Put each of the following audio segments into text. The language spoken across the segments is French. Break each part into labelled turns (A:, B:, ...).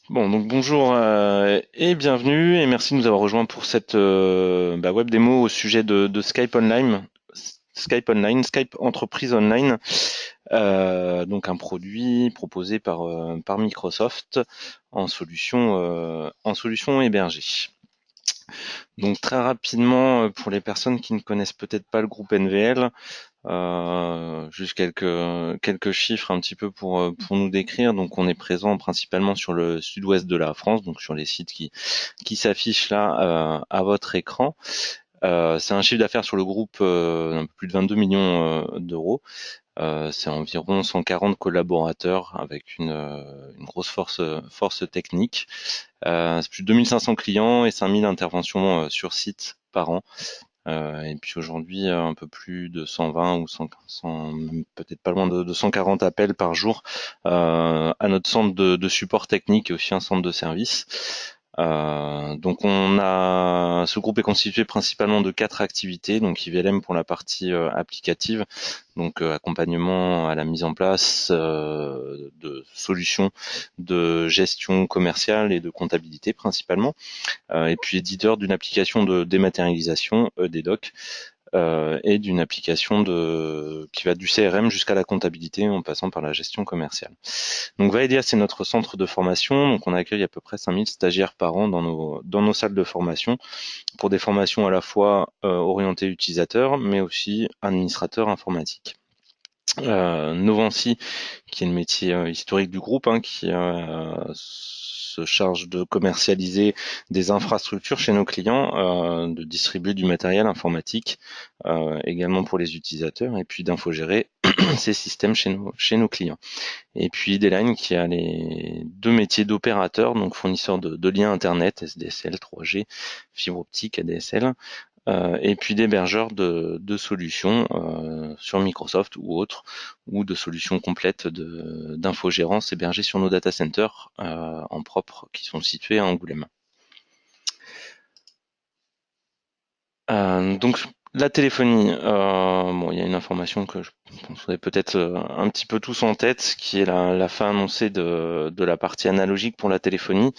A: Bon, donc bonjour et bienvenue et merci de nous avoir rejoints pour cette web démo au sujet de Skype Online, Skype Entreprise Online, donc un produit proposé par Microsoft en solution hébergée. Donc très rapidement, pour les personnes qui ne connaissent peut-être pas le groupe NVL, juste quelques chiffres un petit peu pour nous décrire. Donc on est présent principalement sur le sud-ouest de la France, donc sur les sites qui s'affichent là à votre écran. C'est un chiffre d'affaires sur le groupe un peu plus de 22 millions d'euros. C'est environ 140 collaborateurs avec une grosse force technique. C'est plus de 2500 clients et 5000 interventions sur site par an. Et puis aujourd'hui, un peu plus de 120 ou 100 peut-être pas loin de 140 appels par jour à notre centre de support technique et aussi un centre de service. Donc ce groupe est constitué principalement de 4 activités, donc IVLM pour la partie applicative, donc accompagnement à la mise en place de solutions de gestion commerciale et de comptabilité principalement, et puis éditeur d'une application de dématérialisation EDDoc, et d'une application qui va du CRM jusqu'à la comptabilité en passant par la gestion commerciale. Donc Vaedia, c'est notre centre de formation. Donc on accueille à peu près 5000 stagiaires par an dans nos salles de formation pour des formations à la fois orientées utilisateurs, mais aussi administrateurs informatiques. Novancy, qui est le métier historique du groupe, qui se charge de commercialiser des infrastructures chez nos clients, de distribuer du matériel informatique également pour les utilisateurs, et puis d'infogérer ces systèmes chez nos clients. Et puis D-Line qui a les deux métiers d'opérateur, donc fournisseur de liens Internet, SDSL, 3G, fibre optique, ADSL, et puis d'hébergeurs de solutions sur Microsoft ou autres, ou de solutions complètes d'infogérance hébergées sur nos data centers en propre qui sont situés à Angoulême. Donc la téléphonie, bon, il y a une information que je pense vous avez peut-être un petit peu tous en tête, qui est la fin annoncée de la partie analogique pour la téléphonie.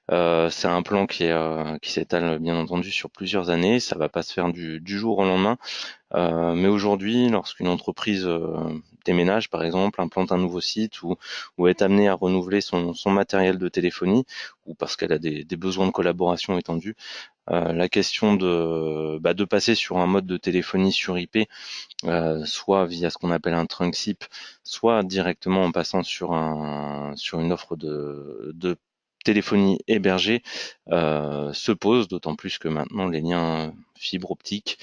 A: C'est un plan qui s'étale bien entendu sur plusieurs années. Ça va pas se faire du jour au lendemain. Mais aujourd'hui, lorsqu'une entreprise déménage, par exemple, implante un nouveau site ou est amenée à renouveler son matériel de téléphonie, ou parce qu'elle a des besoins de collaboration étendus, la question de passer sur un mode de téléphonie sur IP, soit via ce qu'on appelle un trunk SIP, soit directement en passant sur une offre de téléphonie hébergée, se pose, d'autant plus que maintenant les liens fibre optique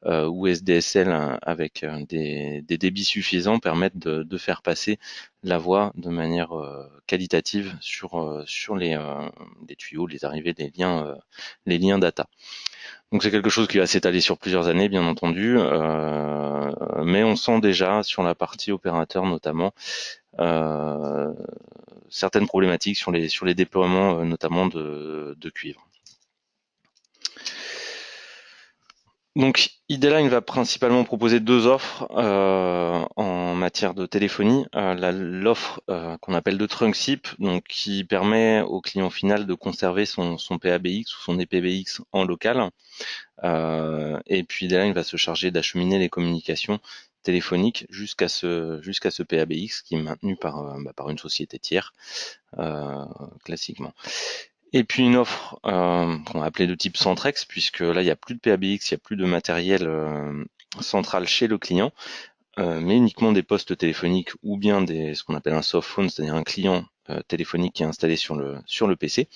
A: ou SDSL avec des débits suffisants permettent de faire passer la voix de manière qualitative sur les tuyaux, les arrivées les liens data. Donc c'est quelque chose qui va s'étaler sur plusieurs années, bien entendu, mais on sent déjà sur la partie opérateur notamment euh, certaines problématiques sur les déploiements, notamment de cuivre. Donc, Idealine va principalement proposer deux offres en matière de téléphonie. L'offre qu'on appelle de trunk SIP, donc qui permet au client final de conserver son PABX ou son EPBX en local. Et puis Idealine va se charger d'acheminer les communications téléphoniques jusqu'à ce PABX qui est maintenu par une société tiers, classiquement. Et puis une offre qu'on va appeler de type Centrex, puisque là, il n'y a plus de PABX, il n'y a plus de matériel central chez le client, mais uniquement des postes téléphoniques ou bien ce qu'on appelle un soft phone, c'est-à-dire un client téléphonique qui est installé sur le PC.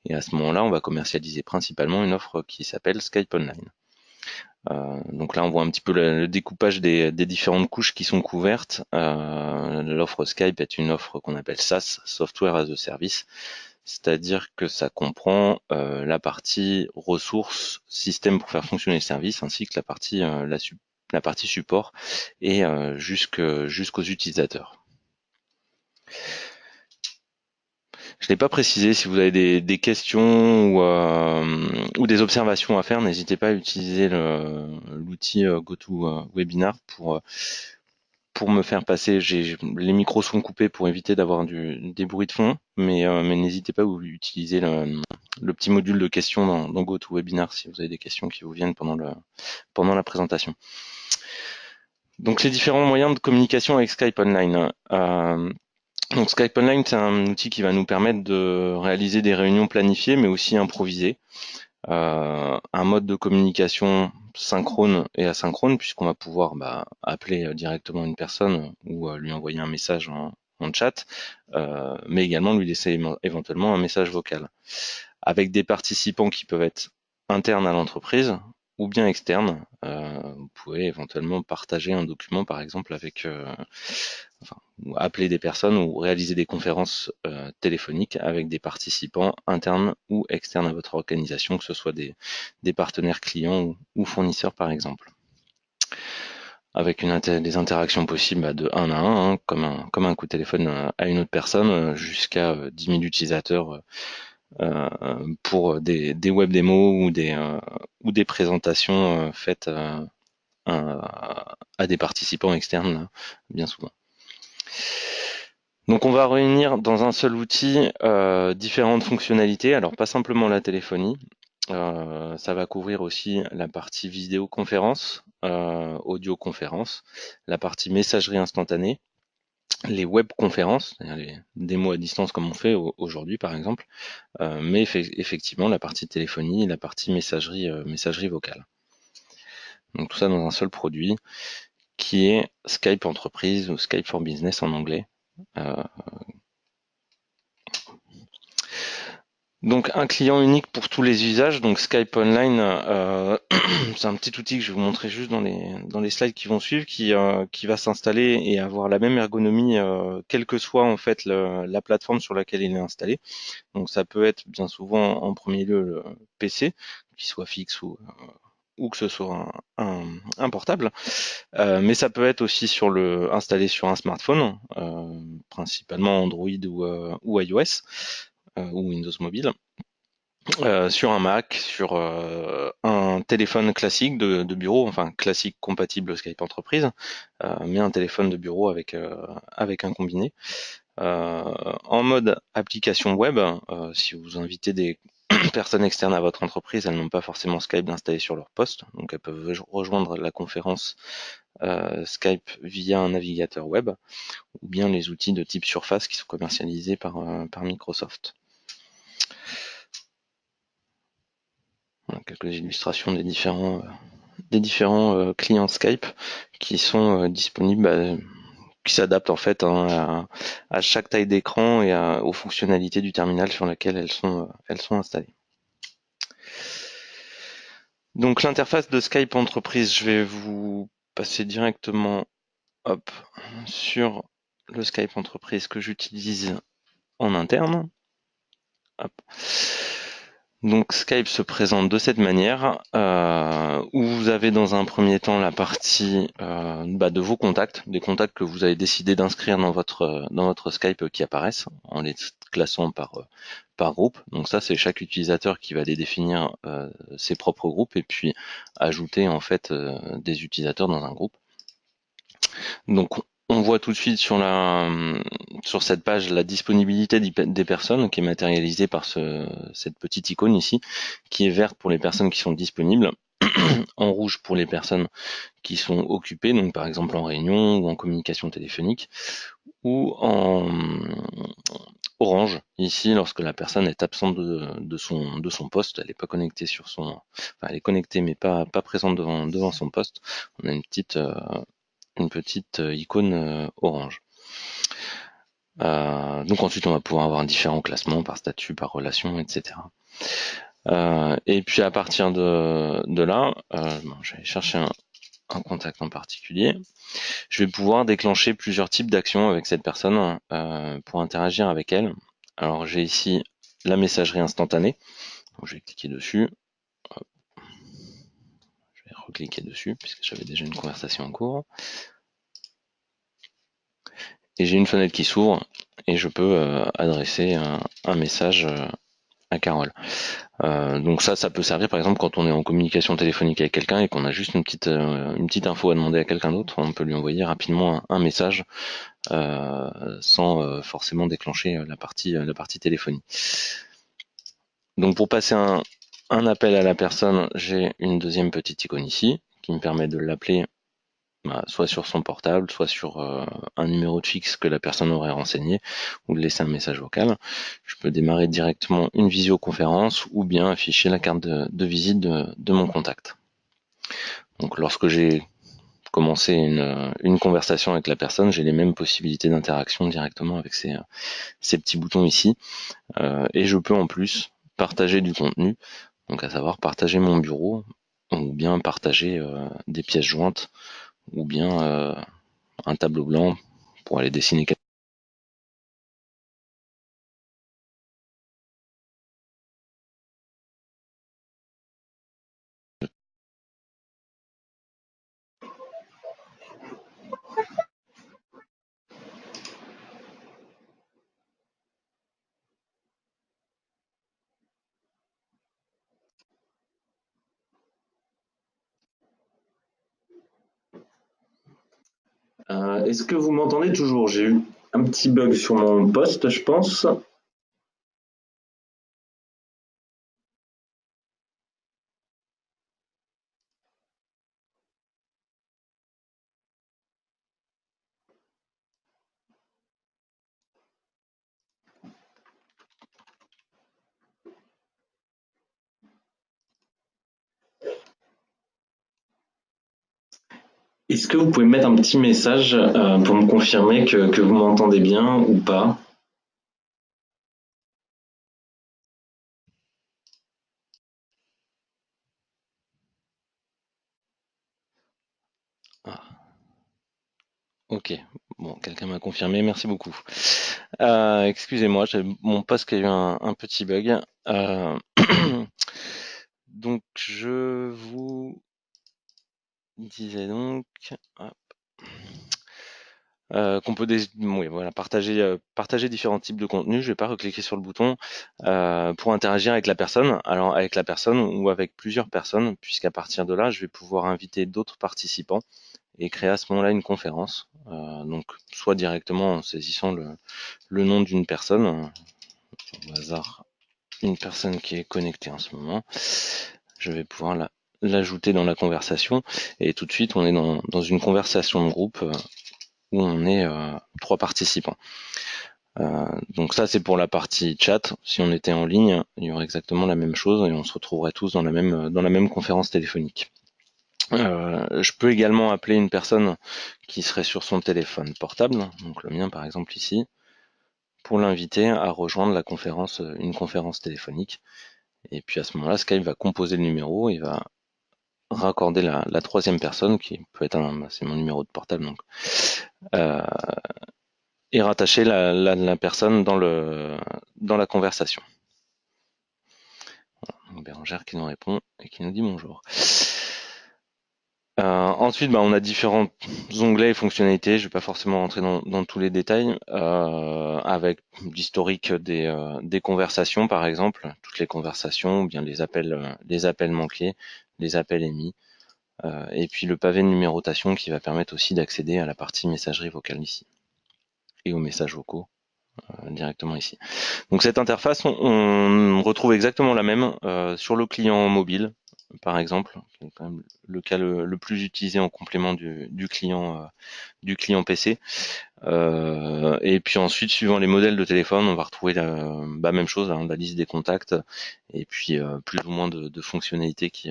A: Et à ce moment-là, on va commercialiser principalement une offre qui s'appelle Skype Online. Donc là, on voit un petit peu le découpage des différentes couches qui sont couvertes. L'offre Skype est une offre qu'on appelle SaaS, Software as a Service, c'est-à-dire que ça comprend la partie ressources, système pour faire fonctionner le service, ainsi que la partie support et jusqu'aux utilisateurs. Je n'ai pas précisé, si vous avez des questions ou des observations à faire, n'hésitez pas à utiliser l'outil GoToWebinar pour me faire passer, les micros sont coupés pour éviter d'avoir des bruits de fond, mais n'hésitez pas à utiliser le petit module de questions dans GoToWebinar si vous avez des questions qui vous viennent pendant la présentation. Donc les différents moyens de communication avec Skype Online. Donc Skype Online, c'est un outil qui va nous permettre de réaliser des réunions planifiées, mais aussi improvisées. Un mode de communication synchrone et asynchrone, puisqu'on va pouvoir appeler directement une personne ou lui envoyer un message en chat, mais également lui laisser éventuellement un message vocal. Avec des participants qui peuvent être internes à l'entreprise ou bien externes. Vous pouvez éventuellement partager un document, par exemple, avec ou appeler des personnes ou réaliser des conférences téléphoniques avec des participants internes ou externes à votre organisation, que ce soit des partenaires clients ou fournisseurs, par exemple. Avec des interactions possibles de 1 à 1, hein, comme un coup de téléphone à une autre personne, jusqu'à 10 000 utilisateurs pour des web démos ou des présentations faites à des participants externes, bien souvent. Donc on va réunir dans un seul outil différentes fonctionnalités, alors pas simplement la téléphonie, ça va couvrir aussi la partie vidéoconférence, audioconférence, la partie messagerie instantanée, les webconférences, c'est-à-dire les démos à distance comme on fait aujourd'hui par exemple, mais effectivement la partie téléphonie et la partie messagerie vocale. Donc tout ça dans un seul produit qui est Skype Entreprise ou Skype for Business en anglais. Donc un client unique pour tous les usages, donc Skype Online, c'est un petit outil que je vais vous montrer juste dans les slides qui vont suivre, qui va s'installer et avoir la même ergonomie quelle que soit en fait la plateforme sur laquelle il est installé. Donc ça peut être bien souvent en premier lieu le PC, qu'il soit fixe ou que ce soit un portable, mais ça peut être aussi installé sur un smartphone, principalement Android ou iOS ou Windows Mobile. Sur un Mac, sur un téléphone classique de bureau, enfin classique compatible Skype Entreprise, mais un téléphone de bureau avec un combiné. En mode application web, si vous invitez des personnes externes à votre entreprise, elles n'ont pas forcément Skype installé sur leur poste, donc elles peuvent rejoindre la conférence Skype via un navigateur web, ou bien les outils de type Surface qui sont commercialisés par Microsoft. Quelques illustrations des différents clients Skype qui sont disponibles, qui s'adaptent en fait à chaque taille d'écran et aux fonctionnalités du terminal sur lequel elles sont installées. Donc l'interface de Skype Entreprise, je vais vous passer directement sur le Skype Entreprise que j'utilise en interne. Hop. Donc Skype se présente de cette manière, où vous avez dans un premier temps la partie de vos contacts, des contacts que vous avez décidé d'inscrire dans votre Skype qui apparaissent, en les classant par groupe. Donc ça, c'est chaque utilisateur qui va aller définir ses propres groupes et puis ajouter en fait des utilisateurs dans un groupe. Donc on voit tout de suite sur cette page la disponibilité des personnes qui est matérialisée par cette petite icône ici, qui est verte pour les personnes qui sont disponibles, en rouge pour les personnes qui sont occupées, donc par exemple en réunion ou en communication téléphonique, ou en orange ici lorsque la personne est absente de son poste, elle n'est pas connectée elle est connectée mais pas présente devant son poste. On a une petite icône orange. Donc ensuite on va pouvoir avoir différents classements par statut, par relation, etc. Et puis à partir de là, je vais chercher un contact en particulier. Je vais pouvoir déclencher plusieurs types d'actions avec cette personne pour interagir avec elle. Alors j'ai ici la messagerie instantanée. Donc, je vais cliquer dessus. Je vais recliquer dessus puisque j'avais déjà une conversation en cours. Et j'ai une fenêtre qui s'ouvre et je peux adresser un message à Carole. Donc ça peut servir par exemple quand on est en communication téléphonique avec quelqu'un et qu'on a juste une petite info à demander à quelqu'un d'autre, on peut lui envoyer rapidement un message sans forcément déclencher la partie téléphonie. Donc pour passer un appel à la personne, j'ai une deuxième petite icône ici qui me permet de l'appeler soit sur son portable, soit sur un numéro de fixe que la personne aurait renseigné, ou de laisser un message vocal. Je peux démarrer directement une visioconférence ou bien afficher la carte de visite de mon contact. Donc lorsque j'ai commencé une conversation avec la personne, j'ai les mêmes possibilités d'interaction directement avec ces petits boutons ici. Et je peux en plus partager du contenu, donc à savoir partager mon bureau, ou bien partager des pièces jointes, ou bien un tableau blanc pour aller dessiner quelque Est-ce que vous m'entendez toujours? J'ai eu un petit bug sur mon poste, je pense. Est-ce que vous pouvez mettre un petit message pour me confirmer que vous m'entendez bien ou pas? Ah, ok, bon, quelqu'un m'a confirmé, merci beaucoup. Excusez-moi, j'ai mon poste qui a eu un petit bug. Donc je vous disais donc hop, qu'on peut oui, voilà, partager différents types de contenus. Je vais pas recliquer sur le bouton pour interagir avec la personne. Alors avec la personne ou avec plusieurs personnes, puisqu'à partir de là, je vais pouvoir inviter d'autres participants et créer à ce moment-là une conférence. Donc soit directement en saisissant le nom d'une personne, au hasard, une personne qui est connectée en ce moment. Je vais pouvoir l'ajouter dans la conversation et tout de suite on est dans une conversation de groupe où on est trois participants. Donc ça c'est pour la partie chat. Si on était en ligne, il y aurait exactement la même chose et on se retrouverait tous dans la même conférence téléphonique. Je peux également appeler une personne qui serait sur son téléphone portable, donc le mien par exemple ici, pour l'inviter à rejoindre une conférence téléphonique. Et puis à ce moment-là, Skype va composer le numéro, il va raccorder la troisième personne, qui peut être c'est mon numéro de portable, donc, euh, et rattacher la personne dans la conversation. Donc Bérangère qui nous répond et qui nous dit bonjour. Ensuite, on a différents onglets et fonctionnalités. Je ne vais pas forcément rentrer dans tous les détails, avec l'historique des conversations, par exemple, toutes les conversations, ou bien les appels manqués, les appels émis, et puis le pavé de numérotation qui va permettre aussi d'accéder à la partie messagerie vocale ici et aux messages vocaux directement ici. Donc cette interface, on retrouve exactement la même sur le client mobile, par exemple, qui est quand même le cas le plus utilisé en complément du client PC. Et puis ensuite, suivant les modèles de téléphone, on va retrouver la même chose, hein, la liste des contacts, et puis plus ou moins de fonctionnalités qui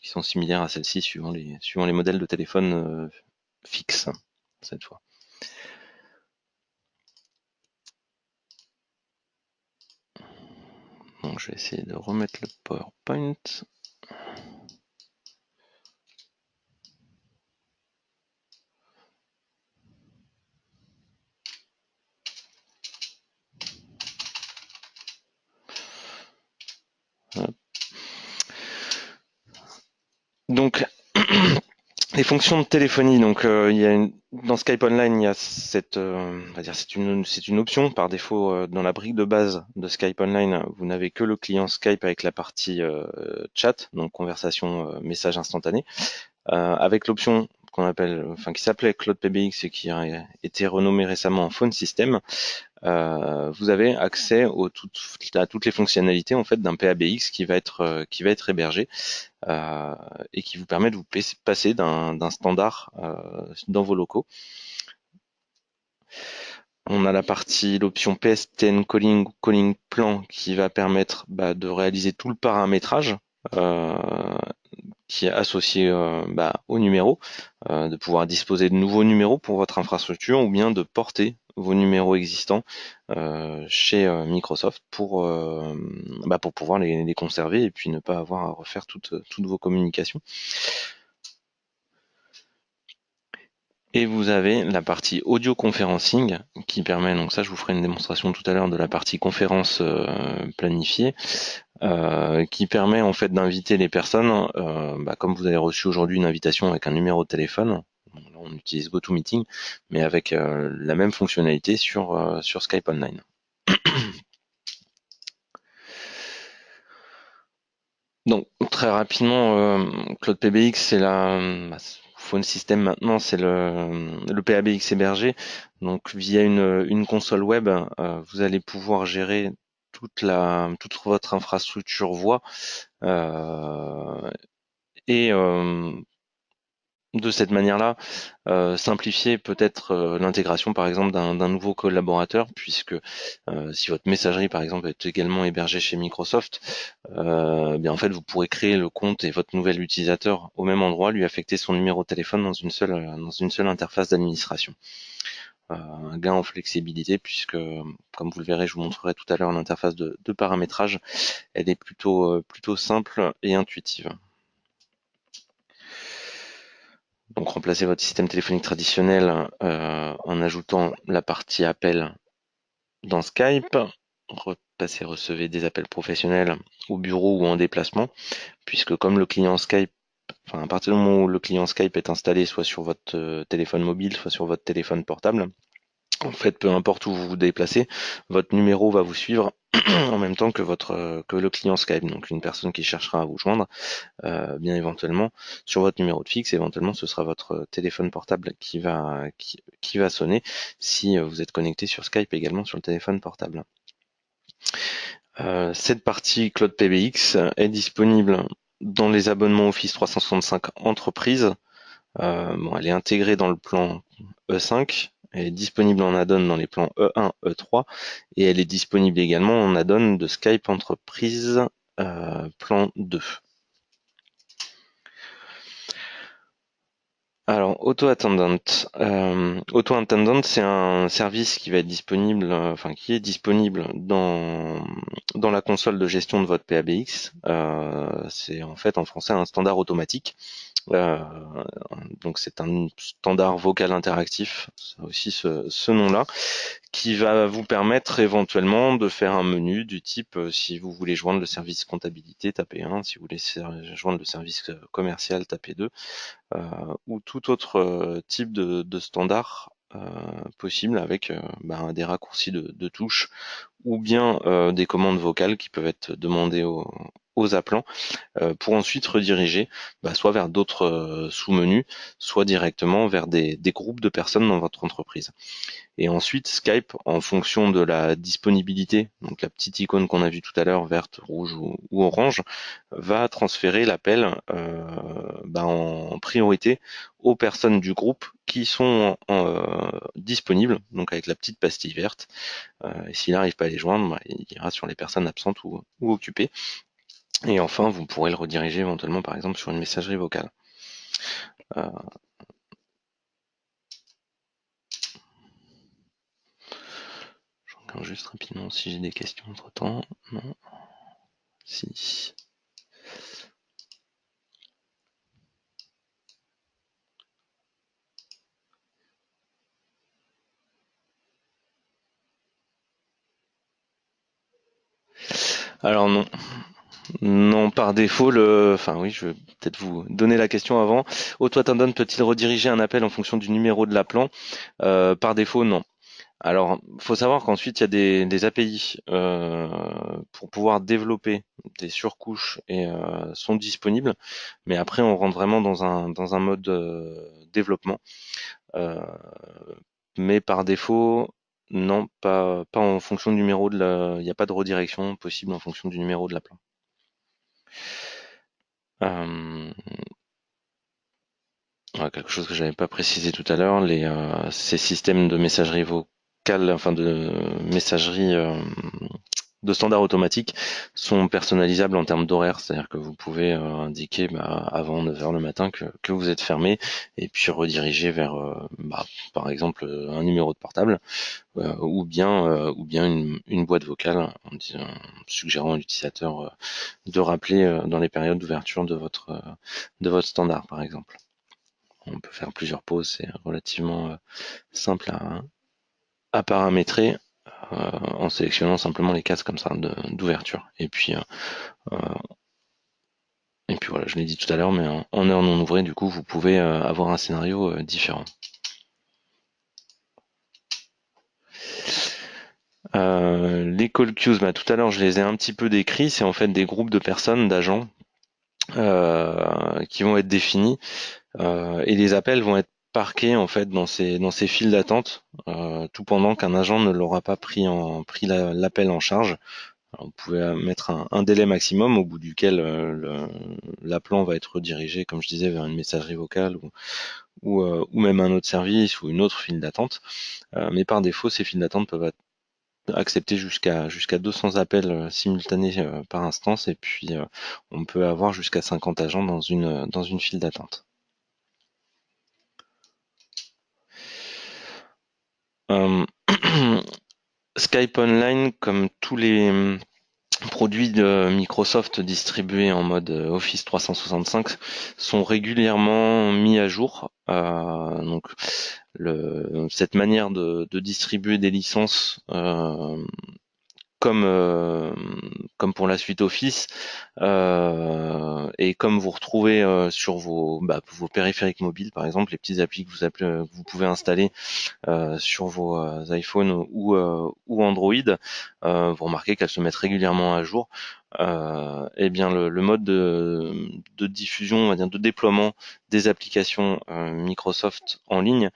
A: sont similaires à celle-ci suivant les modèles de téléphone fixes cette fois. Donc je vais essayer de remettre le PowerPoint. Donc les fonctions de téléphonie, donc il y a dans Skype Online, il y a cette, on va dire, c'est une option par défaut dans la brique de base de Skype Online. Vous n'avez que le client Skype avec la partie chat, donc conversation, message instantané, avec l'option qu'on appelle, enfin qui s'appelait Cloud PBX et qui a été renommée récemment en Phone System. Vous avez accès à toutes les fonctionnalités en fait d'un PABX qui va être hébergé et qui vous permet de vous passer d'un standard dans vos locaux. On a l'option PSTN Calling ou Calling Plan qui va permettre de réaliser tout le paramétrage euh, qui est associé au numéro, de pouvoir disposer de nouveaux numéros pour votre infrastructure ou bien de porter vos numéros existants chez Microsoft pour pouvoir les conserver et puis ne pas avoir à refaire toutes vos communications. Et vous avez la partie audio conferencing qui permet, donc ça je vous ferai une démonstration tout à l'heure de la partie conférence planifiée, qui permet en fait d'inviter les personnes, comme vous avez reçu aujourd'hui une invitation avec un numéro de téléphone, là on utilise GoToMeeting, mais avec la même fonctionnalité sur Skype Online. Donc très rapidement, Cloud PBX c'est Phone System maintenant, c'est le PABX hébergé. Donc via une console web, vous allez pouvoir gérer toute votre infrastructure voix et de cette manière-là, simplifier peut-être l'intégration par exemple d'un nouveau collaborateur, puisque si votre messagerie par exemple est également hébergée chez Microsoft, bien en fait vous pourrez créer le compte et votre nouvel utilisateur au même endroit, lui affecter son numéro de téléphone dans une seule interface d'administration. Un gain en flexibilité puisque, comme vous le verrez, je vous montrerai tout à l'heure l'interface de paramétrage, elle est plutôt simple et intuitive. Donc remplacez votre système téléphonique traditionnel en ajoutant la partie appel dans Skype. Recevez des appels professionnels au bureau ou en déplacement, puisque comme le client Skype, à partir du moment où le client Skype est installé soit sur votre téléphone mobile, soit sur votre téléphone portable, en fait, peu importe où vous vous déplacez, votre numéro va vous suivre en même temps que le client Skype. Donc une personne qui cherchera à vous joindre, bien éventuellement, sur votre numéro de fixe, éventuellement ce sera votre téléphone portable qui va sonner si vous êtes connecté sur Skype également sur le téléphone portable. Cette partie Cloud PBX est disponible dans les abonnements Office 365 Entreprise. Elle est intégrée dans le plan E5, elle est disponible en add-on dans les plans E1, E3, et elle est disponible également en add-on de Skype Entreprise plan 2. Alors, Auto-Attendant. Auto-Attendant, c'est un service qui va être disponible, qui est disponible dans la console de gestion de votre PABX. C'est en fait en français un standard automatique. Euh, donc c'est un standard vocal interactif, ça a aussi ce nom-là, qui va vous permettre éventuellement de faire un menu du type si vous voulez joindre le service comptabilité, tapez 1, si vous voulez joindre le service commercial, tapez 2, ou tout autre type de standard possible avec des raccourcis de touches ou bien des commandes vocales qui peuvent être demandées aux appelants pour ensuite rediriger soit vers d'autres sous-menus, soit directement vers des groupes de personnes dans votre entreprise. Et ensuite, Skype, en fonction de la disponibilité, donc la petite icône qu'on a vue tout à l'heure, verte, rouge ou orange, va transférer l'appel en priorité aux personnes du groupe qui sont disponibles, donc avec la petite pastille verte. Et s'il n'arrive pas à les joindre, il ira sur les personnes absentes ou occupées. Et enfin, vous pourrez le rediriger éventuellement, par exemple, sur une messagerie vocale. Je regarde juste rapidement si j'ai des questions entre-temps. Non. Si. Alors non. Non, par défaut, enfin oui, je vais peut-être vous donner la question avant. Auto-attendant peut-il rediriger un appel en fonction du numéro de l'appelant? Par défaut, non. Alors, faut savoir qu'ensuite il y a des API pour pouvoir développer des surcouches et sont disponibles, mais après on rentre vraiment dans un mode développement. Euh, mais par défaut, non, pas en fonction du numéro de la. Il n'y a pas de redirection possible en fonction du numéro de l'appelant. Euh, ouais, quelque chose que j'avais pas précisé tout à l'heure, ces systèmes de messagerie vocale, enfin de messagerie de standard automatique sont personnalisables en termes d'horaire, c'est-à-dire que vous pouvez indiquer avant 9 heures le matin que vous êtes fermé et puis rediriger vers par exemple un numéro de portable ou bien une boîte vocale en suggérant à l'utilisateur de rappeler dans les périodes d'ouverture de votre standard par exemple. On peut faire plusieurs pauses, c'est relativement simple à paramétrer en sélectionnant simplement les cases comme ça d'ouverture. Euh, et puis voilà, je l'ai dit tout à l'heure, mais en heure non ouvrée, du coup, vous pouvez avoir un scénario différent. Les call queues, tout à l'heure, je les ai un petit peu décrits. C'est en fait des groupes de personnes, d'agents, qui vont être définis et les appels vont être parqués en fait dans ces files d'attente, tout pendant qu'un agent ne l'aura pas pris l'appel en charge. Alors, vous pouvez mettre un délai maximum au bout duquel l'appelant va être redirigé, comme je disais, vers une messagerie vocale ou même un autre service ou une autre file d'attente. Mais par défaut, ces files d'attente peuvent être accepter jusqu'à 200 appels simultanés par instance et puis on peut avoir jusqu'à 50 agents dans une file d'attente. Euh, Skype Online, comme tous les produits de Microsoft distribués en mode Office 365, sont régulièrement mis à jour. Donc cette manière de distribuer des licences comme pour la suite Office, et comme vous retrouvez sur vos périphériques mobiles, par exemple, les petites applis que vous pouvez installer sur vos iPhones ou Android, vous remarquez qu'elles se mettent régulièrement à jour. Eh bien, le mode de diffusion, on va dire, de déploiement des applications Microsoft en ligne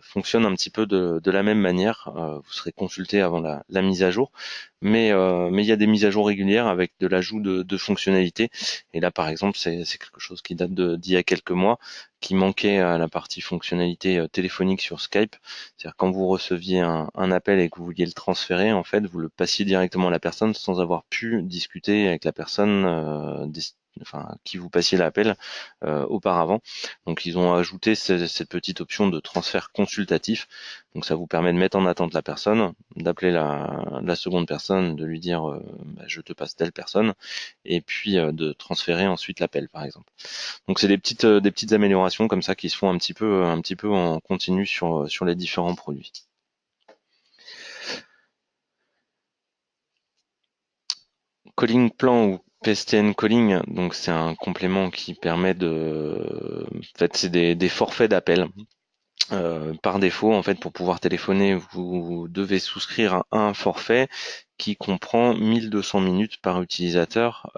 A: fonctionne un petit peu de la même manière. Vous serez consulté avant la mise à jour, mais il y a des mises à jour régulières avec de l'ajout de fonctionnalités. Et là, par exemple, c'est quelque chose qui date d'il y a quelques mois, qui manquait à la partie fonctionnalité téléphonique sur Skype. C'est-à-dire quand vous receviez un appel et que vous vouliez le transférer, en fait, vous le passiez directement à la personne sans avoir pu discuter avec la personne qui vous passiez l'appel auparavant. Donc ils ont ajouté cette petite option de transfert consultatif. Donc ça vous permet de mettre en attente la personne, d'appeler la seconde personne, de lui dire je te passe telle personne, et puis de transférer ensuite l'appel par exemple. Donc c'est des petites améliorations comme ça qui se font un petit peu en continu sur les différents produits. Calling Plan ou PSTN Calling, donc c'est un complément qui permet en fait c'est des forfaits d'appel. Par défaut, en fait, pour pouvoir téléphoner, vous devez souscrire à un forfait qui comprend 1200 minutes par utilisateur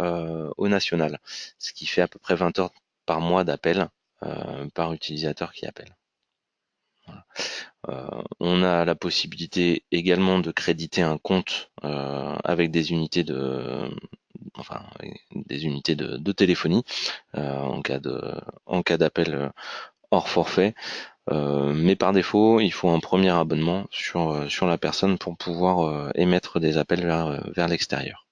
A: au national, ce qui fait à peu près 20 heures par mois d'appel par utilisateur qui appelle. On a la possibilité également de créditer un compte avec enfin, des unités de téléphonie en cas d'appel hors forfait. Mais par défaut, il faut un premier abonnement sur la personne pour pouvoir émettre des appels vers l'extérieur.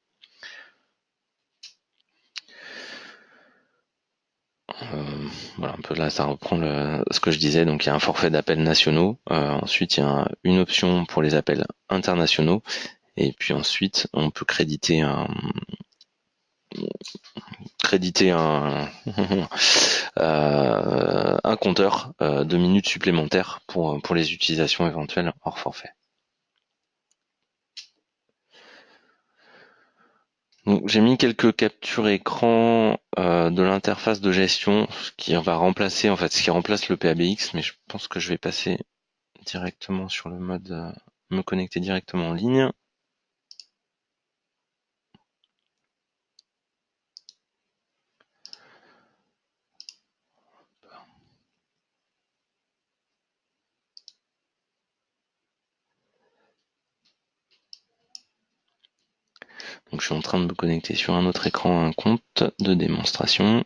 A: Voilà, un peu là, ça reprend ce que je disais. Donc, il y a un forfait d'appels nationaux. Ensuite, il y a une option pour les appels internationaux. Et puis ensuite, on peut créditer un compteur de minutes supplémentaires pour les utilisations éventuelles hors forfait. Donc j'ai mis quelques captures écran de l'interface de gestion, ce qui va remplacer en fait, ce qui remplace le PABX, mais je pense que je vais passer directement sur le mode me connecter directement en ligne. Donc je suis en train de me connecter sur un autre écran à un compte de démonstration.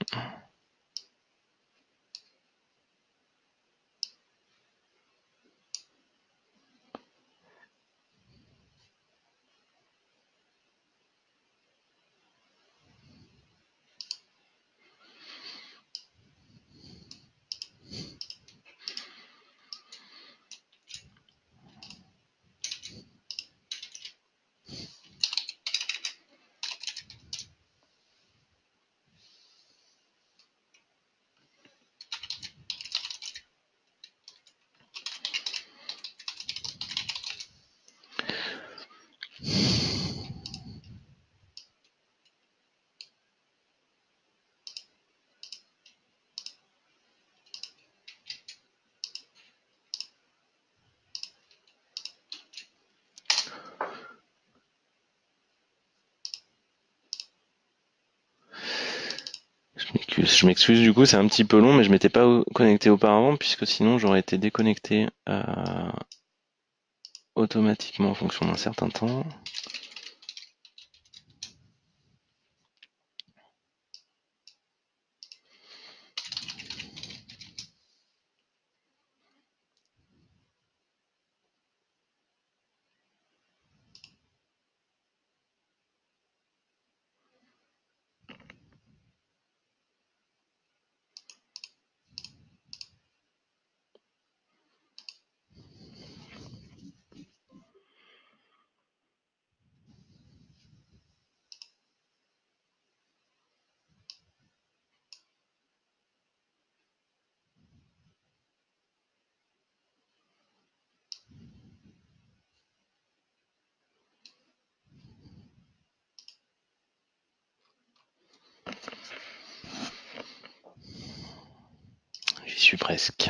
A: Je m'excuse du coup, c'est un petit peu long, mais je m'étais pas connecté auparavant, puisque sinon j'aurais été déconnecté automatiquement en fonction d'un certain temps. J'y suis presque.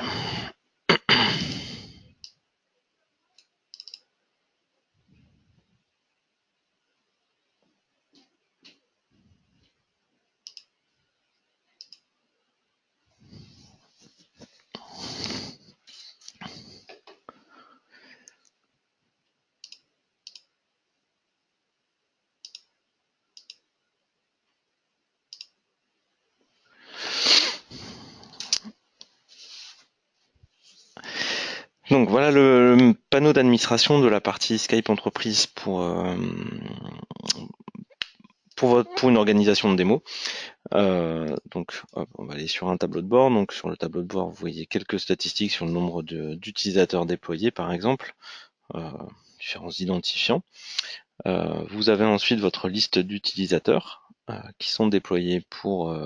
A: Donc voilà le panneau d'administration de la partie Skype entreprise pour une organisation de démo. Donc hop, on va aller sur un tableau de bord. Donc sur le tableau de bord, vous voyez quelques statistiques sur le nombre d'utilisateurs déployés par exemple, euh, différents identifiants. Vous avez ensuite votre liste d'utilisateurs qui sont déployés pour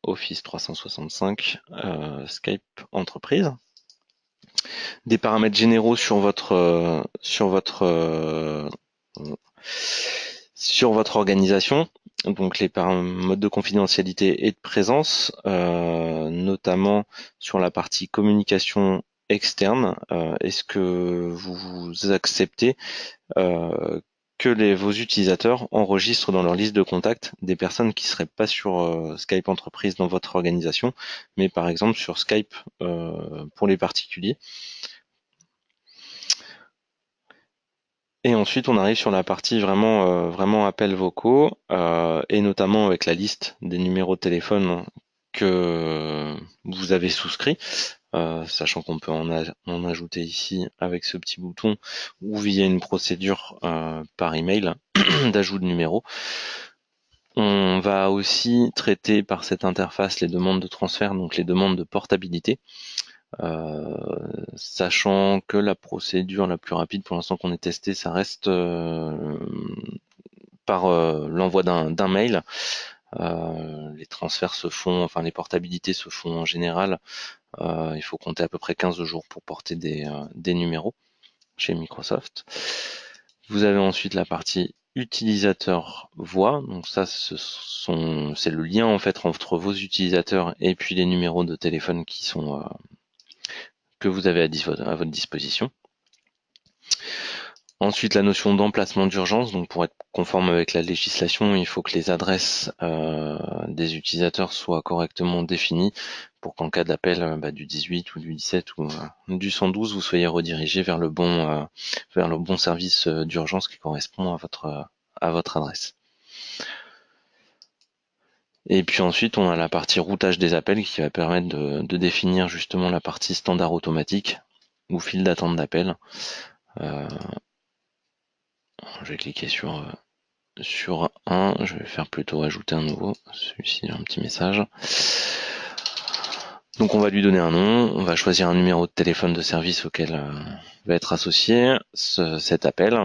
A: Office 365 Skype entreprise. Des paramètres généraux sur votre organisation, donc les modes de confidentialité et de présence, notamment sur la partie communication externe. Est-ce que vous acceptez que vos utilisateurs enregistrent dans leur liste de contacts des personnes qui ne seraient pas sur Skype entreprise dans votre organisation, mais par exemple sur Skype pour les particuliers. Et ensuite, on arrive sur la partie vraiment appels vocaux, et notamment avec la liste des numéros de téléphone que vous avez souscrits, sachant qu'on peut en ajouter ici avec ce petit bouton ou via une procédure par email d'ajout de numéro. On va aussi traiter par cette interface les demandes de transfert, donc les demandes de portabilité. Sachant que la procédure la plus rapide pour l'instant qu'on ait testé, ça reste par l'envoi d'un mail. Les transferts se font, enfin les portabilités se font en général. Il faut compter à peu près 15 jours pour porter des numéros chez Microsoft. Vous avez ensuite la partie utilisateur voix. Donc ça, c'est le lien en fait entre vos utilisateurs et puis les numéros de téléphone qui sont que vous avez à votre disposition. Ensuite, la notion d'emplacement d'urgence. Donc pour être conforme avec la législation, il faut que les adresses des utilisateurs soient correctement définies pour qu'en cas d'appel du 18 ou du 17 ou du 112, vous soyez redirigé vers le bon service d'urgence qui correspond à votre adresse. Et puis ensuite, on a la partie routage des appels qui va permettre de définir justement la partie standard automatique ou file d'attente d'appel. Je vais cliquer sur un, je vais faire plutôt ajouter un nouveau, celui-ci a un petit message. Donc on va lui donner un nom, on va choisir un numéro de téléphone de service auquel va être associé cet appel.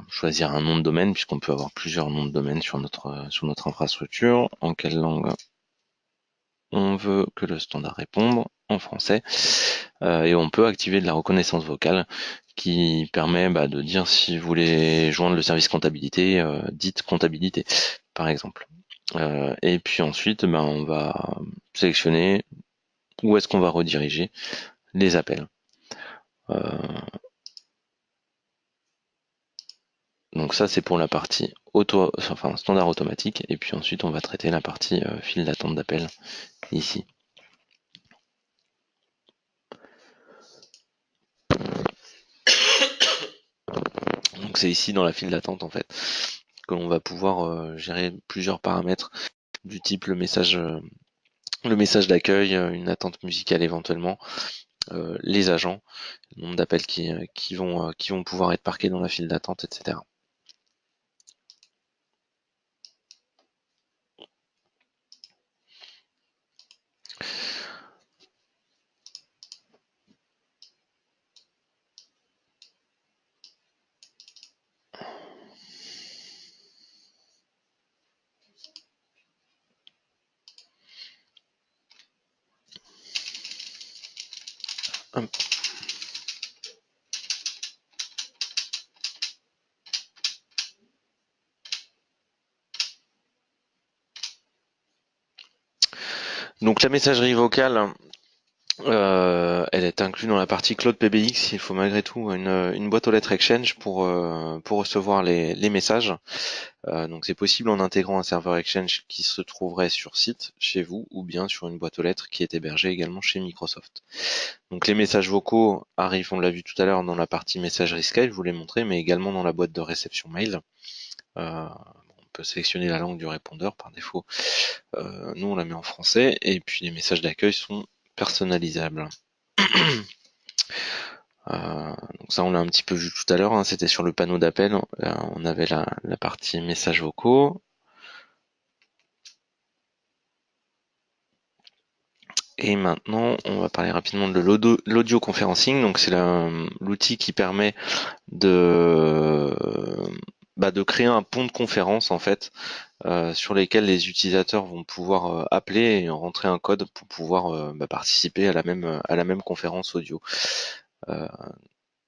A: Choisir un nom de domaine puisqu'on peut avoir plusieurs noms de domaine sur notre infrastructure. En quelle langue on veut que le standard réponde, en français. Et on peut activer de la reconnaissance vocale qui permet de dire si vous voulez joindre le service comptabilité, dites comptabilité par exemple. Et puis ensuite on va sélectionner où est-ce qu'on va rediriger les appels. Donc ça c'est pour la partie standard automatique, et puis ensuite on va traiter la partie file d'attente d'appel ici. Donc c'est ici dans la file d'attente en fait que l'on va pouvoir gérer plusieurs paramètres du type le message d'accueil, une attente musicale éventuellement, les agents, le nombre d'appels qui vont pouvoir être parqués dans la file d'attente, etc. Hop. Donc la messagerie vocale, elle est inclue dans la partie Cloud PBX. Il faut malgré tout une boîte aux lettres Exchange pour recevoir les messages. Donc c'est possible en intégrant un serveur Exchange qui se trouverait sur site chez vous, ou bien sur une boîte aux lettres qui est hébergée également chez Microsoft. Donc les messages vocaux arrivent, on l'a vu tout à l'heure, dans la partie messagerie Skype, je vous l'ai montré, mais également dans la boîte de réception mail. On peut sélectionner la langue du répondeur par défaut. Nous on la met en français, et puis les messages d'accueil sont personnalisables. Donc ça on l'a un petit peu vu tout à l'heure, hein, c'était sur le panneau d'appel, on avait la partie messages vocaux. Et maintenant, on va parler rapidement de l'audio conferencing. Donc c'est l'outil qui permet de créer un pont de conférence en fait, sur lesquels les utilisateurs vont pouvoir appeler et rentrer un code pour pouvoir participer à la même conférence audio.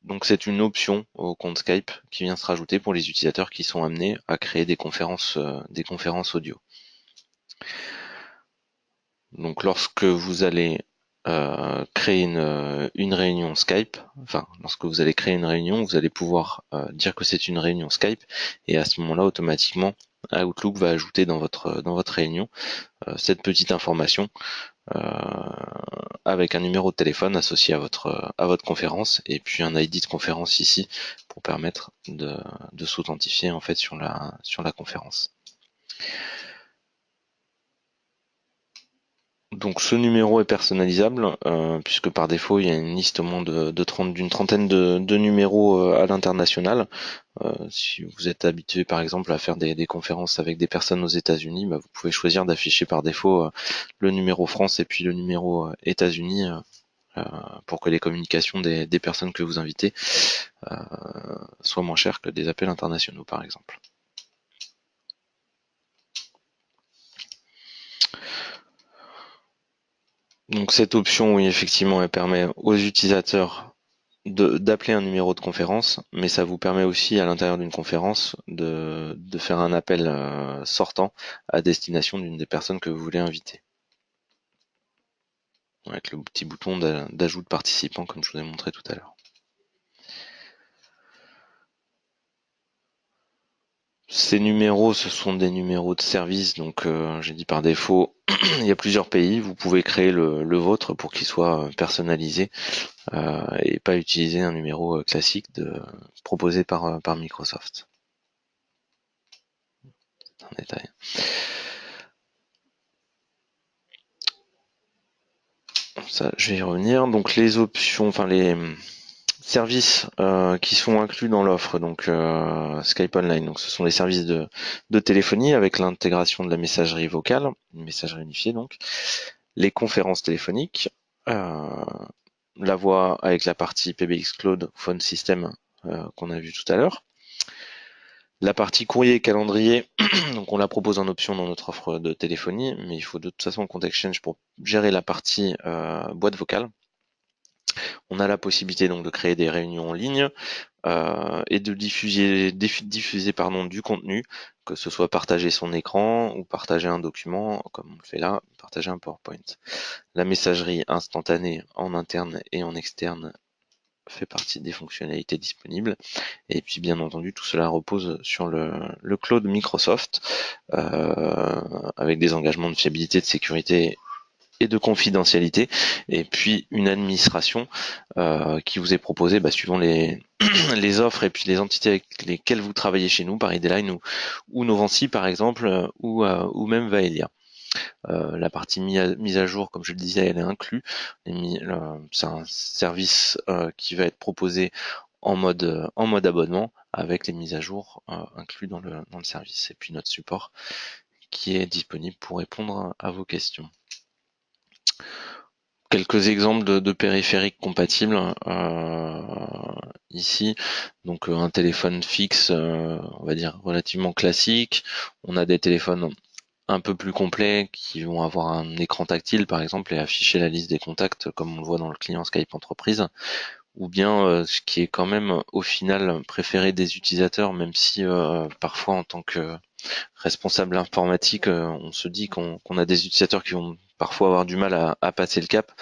A: Donc c'est une option au compte Skype qui vient se rajouter pour les utilisateurs qui sont amenés à créer des conférences audio. Donc lorsque vous allez créer une réunion Skype, enfin lorsque vous allez créer une réunion, vous allez pouvoir dire que c'est une réunion Skype, et à ce moment-là automatiquement Outlook va ajouter dans votre réunion cette petite information avec un numéro de téléphone associé à votre conférence, et puis un ID de conférence ici pour permettre de s'authentifier en fait sur la conférence. Donc ce numéro est personnalisable, puisque par défaut il y a une liste au moins d'une trentaine de numéros à l'international. Si vous êtes habitué par exemple à faire des conférences avec des personnes aux États-Unis, vous pouvez choisir d'afficher par défaut le numéro France et puis le numéro États-Unis, pour que les communications des personnes que vous invitez soient moins chères que des appels internationaux par exemple. Donc cette option, oui, effectivement, elle permet aux utilisateurs d'appeler un numéro de conférence, mais ça vous permet aussi à l'intérieur d'une conférence de faire un appel sortant à destination d'une des personnes que vous voulez inviter. Avec le petit bouton d'ajout de participants comme je vous ai montré tout à l'heure. Ces numéros, ce sont des numéros de service, donc j'ai dit par défaut, il y a plusieurs pays, vous pouvez créer le vôtre pour qu'il soit personnalisé et pas utiliser un numéro classique proposé par Microsoft. C'est un détail. Ça, je vais y revenir. Donc les options, enfin les services qui sont inclus dans l'offre, donc Skype Online, donc ce sont les services de téléphonie avec l'intégration de la messagerie vocale, une messagerie unifiée donc, les conférences téléphoniques, euh, la voix avec la partie PBX Cloud Phone System qu'on a vu tout à l'heure, la partie courrier et calendrier, donc on la propose en option dans notre offre de téléphonie, mais il faut de toute façon Contact Exchange pour gérer la partie boîte vocale. On a la possibilité donc de créer des réunions en ligne et de diffuser du contenu, que ce soit partager son écran ou partager un document, comme on le fait là, partager un PowerPoint. La messagerie instantanée en interne et en externe fait partie des fonctionnalités disponibles. Et puis bien entendu, tout cela repose sur le cloud Microsoft, avec des engagements de fiabilité, de sécurité et de confidentialité, et puis une administration qui vous est proposée suivant les offres et puis les entités avec lesquelles vous travaillez chez nous, par Ideline ou Novancy par exemple, ou même Vaelia. La partie mise à jour, comme je le disais, elle est inclue. C'est un service qui va être proposé en mode abonnement avec les mises à jour inclus dans le service. Et puis notre support qui est disponible pour répondre à vos questions. Quelques exemples de périphériques compatibles ici. Donc un téléphone fixe, on va dire relativement classique. On a des téléphones un peu plus complets qui vont avoir un écran tactile par exemple et afficher la liste des contacts comme on le voit dans le client Skype Entreprise, ou bien ce qui est quand même au final préféré des utilisateurs, même si parfois en tant que responsable informatique on se dit qu'on a des utilisateurs qui vont parfois avoir du mal à passer le cap.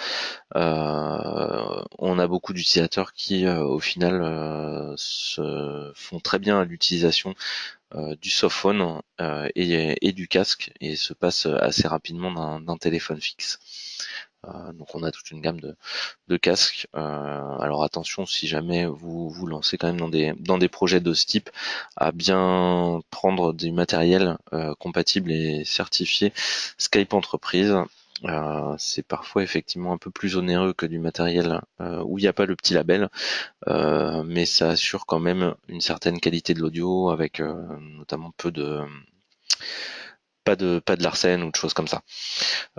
A: On a beaucoup d'utilisateurs qui au final se font très bien à l'utilisation du softphone et du casque et se passent assez rapidement d'un téléphone fixe. Donc on a toute une gamme de casques. Alors attention, si jamais vous vous lancez quand même dans des projets de ce type, à bien prendre du matériel compatible et certifié Skype Entreprise. C'est parfois effectivement un peu plus onéreux que du matériel où il n'y a pas le petit label, mais ça assure quand même une certaine qualité de l'audio avec notamment pas de Larsen ou de choses comme ça.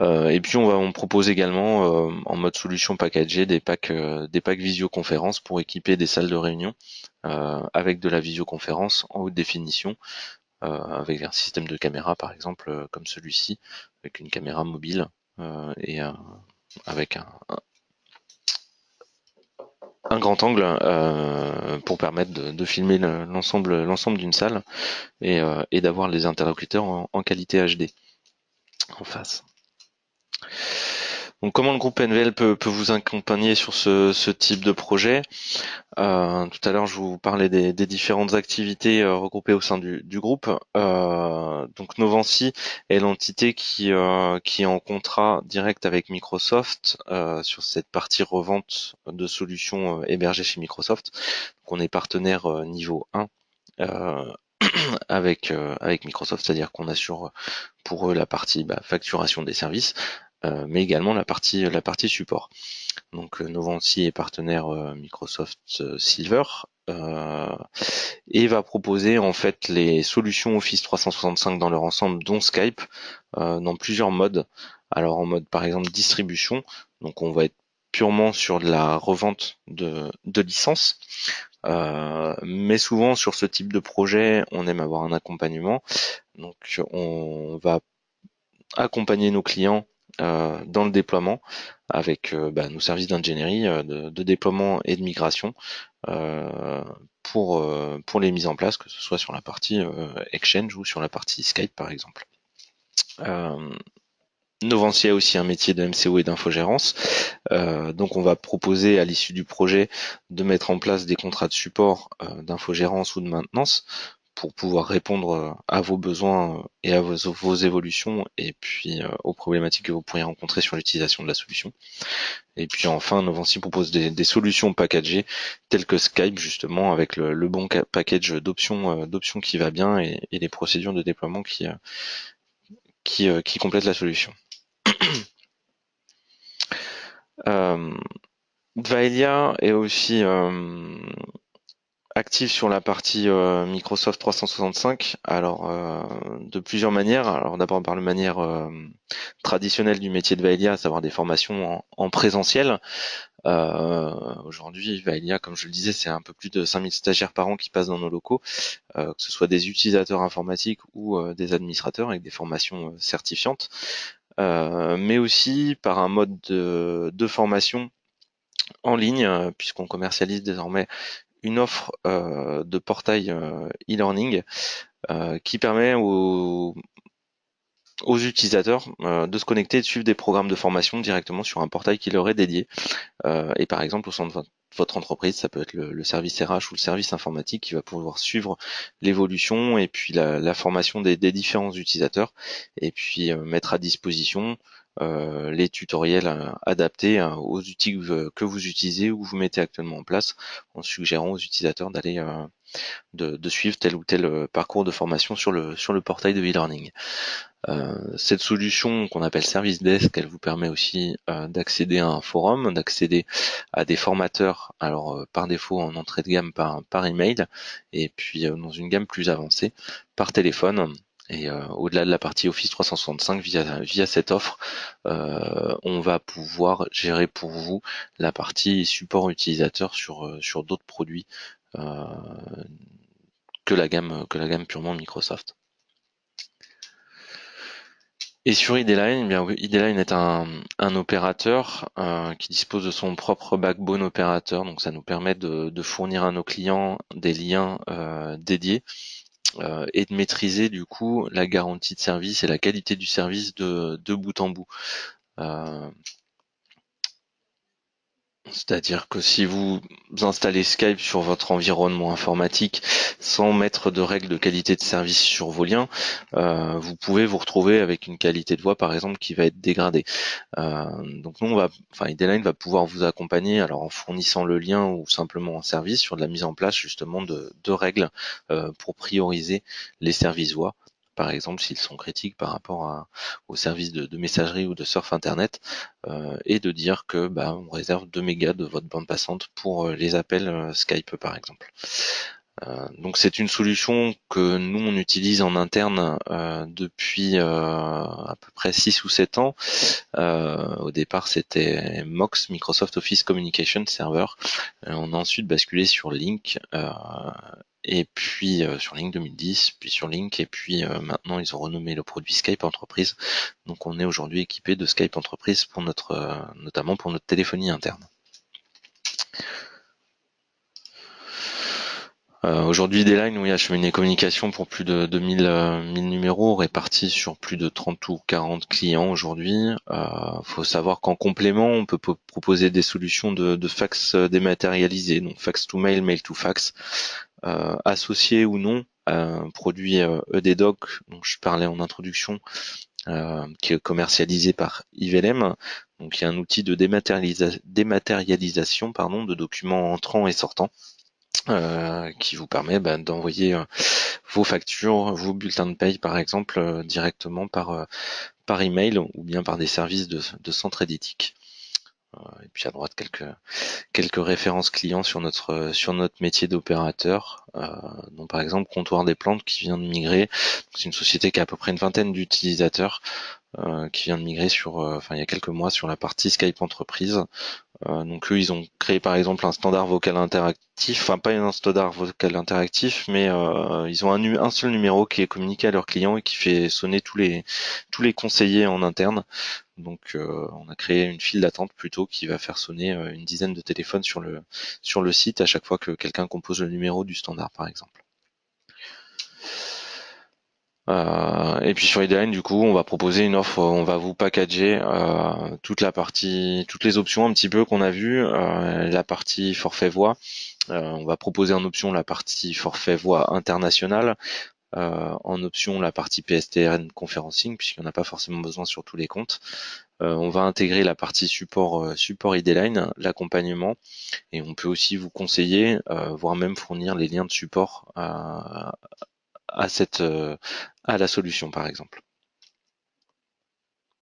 A: Et puis on propose également en mode solution packagée des packs visioconférence pour équiper des salles de réunion avec de la visioconférence en haute définition, avec un système de caméra par exemple comme celui-ci, avec une caméra mobile et avec un grand angle pour permettre de filmer l'ensemble d'une salle et d'avoir les interlocuteurs en qualité HD en face. Donc comment le groupe NVL peut vous accompagner sur ce type de projet? Tout à l'heure, je vous parlais des différentes activités regroupées au sein du groupe. Donc Novancy est l'entité qui est en contrat direct avec Microsoft sur cette partie revente de solutions hébergées chez Microsoft. Donc on est partenaire niveau 1 avec Microsoft, c'est-à-dire qu'on assure pour eux la partie facturation des services, mais également la partie support. Donc Novancy est partenaire Microsoft Silver et va proposer en fait les solutions Office 365 dans leur ensemble, dont Skype, dans plusieurs modes. Alors en mode par exemple distribution, donc on va être purement sur de la revente de licences. Mais souvent sur ce type de projet, on aime avoir un accompagnement. Donc on va accompagner nos clients dans le déploiement avec nos services d'ingénierie, de déploiement et de migration euh, pour les mises en place, que ce soit sur la partie Exchange ou sur la partie Skype par exemple. Euh, Novancy a aussi un métier de MCO et d'infogérance. Donc on va proposer à l'issue du projet de mettre en place des contrats de support d'infogérance ou de maintenance pour pouvoir répondre à vos besoins et à vos évolutions et puis aux problématiques que vous pourriez rencontrer sur l'utilisation de la solution. Et puis enfin, Novancy propose des solutions packagées telles que Skype justement avec le bon package d'options qui va bien et les procédures de déploiement qui complètent la solution. Euh, Dvaelia est aussi active sur la partie Microsoft 365, alors de plusieurs manières. Alors d'abord par la manière traditionnelle du métier de Vaelia, à savoir des formations en présentiel. Aujourd'hui, Vaelia, comme je le disais, c'est un peu plus de 5000 stagiaires par an qui passent dans nos locaux, que ce soit des utilisateurs informatiques ou des administrateurs avec des formations certifiantes, mais aussi par un mode de formation en ligne, puisqu'on commercialise désormais une offre de portail e-learning qui permet aux utilisateurs de se connecter et de suivre des programmes de formation directement sur un portail qui leur est dédié. Et par exemple, au sein de votre entreprise, ça peut être le service RH ou le service informatique qui va pouvoir suivre l'évolution et puis la formation des différents utilisateurs et puis mettre à disposition les tutoriels adaptés aux outils que vous utilisez ou que vous mettez actuellement en place en suggérant aux utilisateurs d'aller de suivre tel ou tel parcours de formation sur le portail de e-learning. Cette solution qu'on appelle Service Desk, elle vous permet aussi d'accéder à un forum, d'accéder à des formateurs, alors par défaut en entrée de gamme par email, et puis dans une gamme plus avancée par téléphone. Et au-delà de la partie Office 365, via cette offre, on va pouvoir gérer pour vous la partie support utilisateur sur d'autres produits euh, que la gamme purement Microsoft. Et sur IDLine, eh bien oui, IDLine est un opérateur qui dispose de son propre backbone opérateur, donc ça nous permet de fournir à nos clients des liens dédiés et de maîtriser du coup la garantie de service et la qualité du service de bout en bout. Euh, C'est-à-dire que si vous installez Skype sur votre environnement informatique sans mettre de règles de qualité de service sur vos liens, vous pouvez vous retrouver avec une qualité de voix par exemple qui va être dégradée. Donc nous, IDLine va pouvoir vous accompagner alors en fournissant le lien ou simplement un service sur de la mise en place justement de règles pour prioriser les services voix. Par exemple, s'ils sont critiques par rapport aux services de messagerie ou de surf internet, et de dire que on réserve 2 mégas de votre bande passante pour les appels Skype par exemple. Donc c'est une solution que nous on utilise en interne depuis à peu près 6 ou 7 ans. Au départ c'était MOX, Microsoft Office Communication Server. On a ensuite basculé sur Lync et puis sur Lync 2010, puis sur Lync et puis maintenant ils ont renommé le produit Skype Entreprise. Donc on est aujourd'hui équipé de Skype Entreprise pour notamment pour notre téléphonie interne. Aujourd'hui, D-Line, oui, achemine des communications pour plus de 1000 numéros répartis sur plus de 30 ou 40 clients aujourd'hui. Faut savoir qu'en complément, on peut proposer des solutions de fax dématérialisé, donc fax to mail, mail to fax, associés ou non à un produit EDDoc, dont je parlais en introduction, qui est commercialisé par IVLM. Donc il y a un outil de dématérialisation de documents entrants et sortants. Qui vous permet d'envoyer vos factures, vos bulletins de paye par exemple directement par email ou bien par des services de centre éditique. Et puis à droite quelques références clients sur notre métier d'opérateur, dont par exemple Comptoir des Plantes qui vient de migrer. C'est une société qui a à peu près une vingtaine d'utilisateurs qui vient de migrer il y a quelques mois sur la partie Skype Entreprise. Donc eux, ils ont créé par exemple un standard vocal interactif, enfin pas un standard vocal interactif, mais ils ont un seul numéro qui est communiqué à leurs clients et qui fait sonner tous les conseillers en interne Donc on a créé une file d'attente plutôt qui va faire sonner une dizaine de téléphones sur le site à chaque fois que quelqu'un compose le numéro du standard par exemple. Et puis sur Idealline, du coup, on va proposer une offre, on va vous packager toutes les options un petit peu qu'on a vues, la partie forfait voix. On va proposer en option la partie forfait voix internationale, en option la partie PSTN conferencing, puisqu'il n'y en a pas forcément besoin sur tous les comptes. On va intégrer la partie support Idealline, l'accompagnement, et on peut aussi vous conseiller, voire même fournir les liens de support à la solution par exemple.